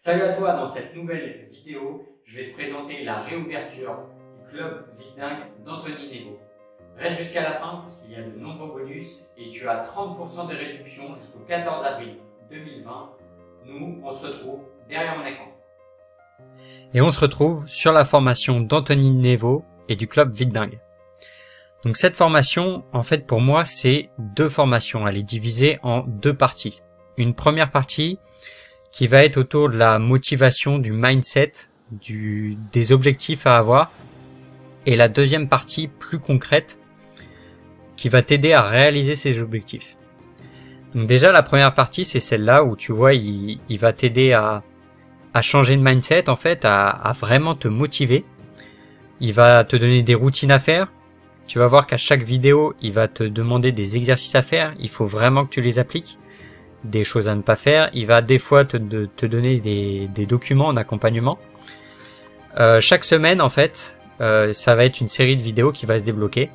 Salut à toi, dans cette nouvelle vidéo, je vais te présenter la réouverture du club Vidingue d'Anthony Nevo. Reste jusqu'à la fin parce qu'il y a de nombreux bonus et tu as 30% de réduction jusqu'au 14 avril 2020. Nous, on se retrouve derrière mon écran. Et on se retrouve sur la formation d'Anthony Nevo et du club Vidingue. Donc cette formation, en fait pour moi, c'est deux formations. Elle est divisée en deux parties. Une première partie qui va être autour de la motivation, du mindset, des objectifs à avoir. Et la deuxième partie plus concrète qui va t'aider à réaliser ces objectifs. Donc déjà la première partie, c'est celle-là où tu vois, il va t'aider à changer de mindset, en fait, à vraiment te motiver. Il va te donner des routines à faire. Tu vas voir qu'à chaque vidéo, il va te demander des exercices à faire. Il faut vraiment que tu les appliques. Des choses à ne pas faire. Il va des fois te donner des documents en accompagnement. Chaque semaine, en fait, ça va être une série de vidéos qui va se débloquer.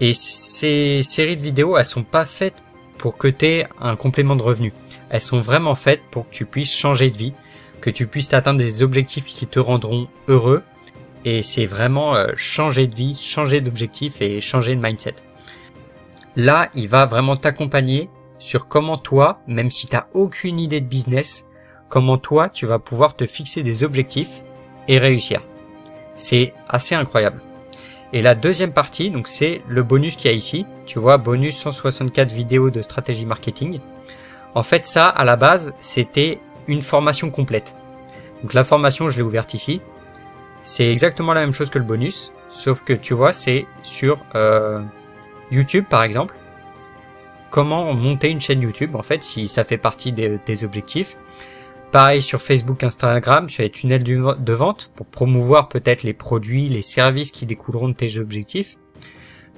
Et ces séries de vidéos, elles sont pas faites pour que tu aies un complément de revenu. Elles sont vraiment faites pour que tu puisses changer de vie, que tu puisses atteindre des objectifs qui te rendront heureux. Et c'est vraiment changer de vie, changer d'objectif et changer de mindset. Là, il va vraiment t'accompagner sur comment toi, même si tu n'as aucune idée de business, comment toi, tu vas pouvoir te fixer des objectifs et réussir. C'est assez incroyable. Et la deuxième partie, donc c'est le bonus qu'il y a ici. Tu vois, bonus 164 vidéos de stratégie marketing. En fait, ça, à la base, c'était une formation complète. Donc la formation, je l'ai ouverte ici. C'est exactement la même chose que le bonus, sauf que tu vois, c'est sur YouTube, par exemple. Comment monter une chaîne YouTube, en fait, si ça fait partie des objectifs. Pareil sur Facebook, Instagram, sur les tunnels de vente, pour promouvoir peut-être les produits, les services qui découleront de tes objectifs.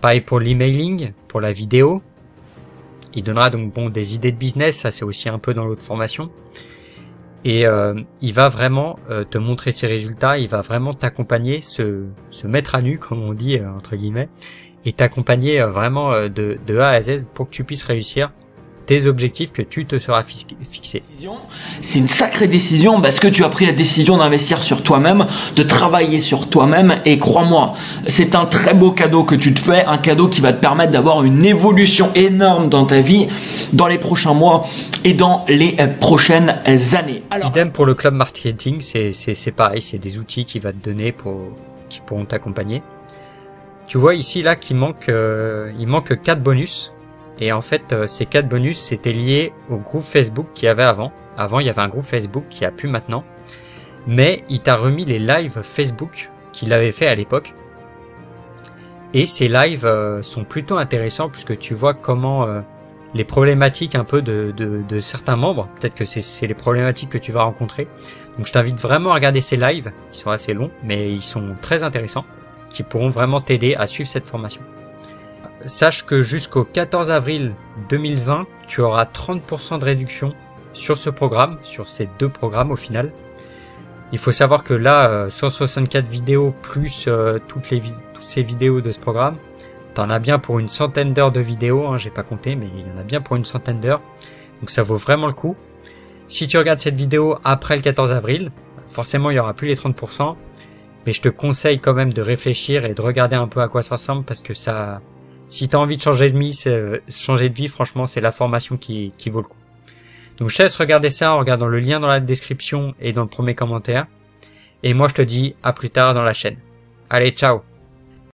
Pareil pour l'emailing, pour la vidéo. Il donnera donc des idées de business, ça c'est aussi un peu dans l'autre formation. Et il va vraiment te montrer ses résultats, il va vraiment t'accompagner, se mettre à nu, comme on dit, entre guillemets, et t'accompagner vraiment de A à Z pour que tu puisses réussir tes objectifs que tu te seras fixé. C'est une sacrée décision parce que tu as pris la décision d'investir sur toi-même, de travailler sur toi-même, et crois-moi, c'est un très beau cadeau que tu te fais, un cadeau qui va te permettre d'avoir une évolution énorme dans ta vie, dans les prochains mois et dans les prochaines années. Alors, idem pour le club marketing, c'est pareil, c'est des outils qu'il va te donner qui pourront t'accompagner. Tu vois ici là qu'il manque, il manque 4 bonus. Et en fait, ces 4 bonus, c'était lié au groupe Facebook qu'il y avait avant. Avant, il y avait un groupe Facebook qui a plus maintenant. Mais il t'a remis les lives Facebook qu'il avait fait à l'époque. Et ces lives sont plutôt intéressants puisque tu vois comment les problématiques un peu de certains membres, peut-être que c'est les problématiques que tu vas rencontrer. Donc je t'invite vraiment à regarder ces lives. Ils sont assez longs, mais ils sont très intéressants, qui pourront vraiment t'aider à suivre cette formation. Sache que jusqu'au 14 avril 2020, tu auras 30% de réduction sur ce programme, sur ces deux programmes au final. Il faut savoir que là, 164 vidéos plus toutes ces vidéos de ce programme, t'en as bien pour une centaine d'heures de vidéos, hein, j'ai pas compté, mais il y en a bien pour une centaine d'heures. Donc ça vaut vraiment le coup. Si tu regardes cette vidéo après le 14 avril, forcément il y aura plus les 30%, mais je te conseille quand même de réfléchir et de regarder un peu à quoi ça ressemble parce que ça... Si tu as envie de changer de vie, franchement, c'est la formation qui vaut le coup. Donc, je te laisse regarder ça en regardant le lien dans la description et dans le premier commentaire. Et moi, je te dis à plus tard dans la chaîne. Allez, ciao!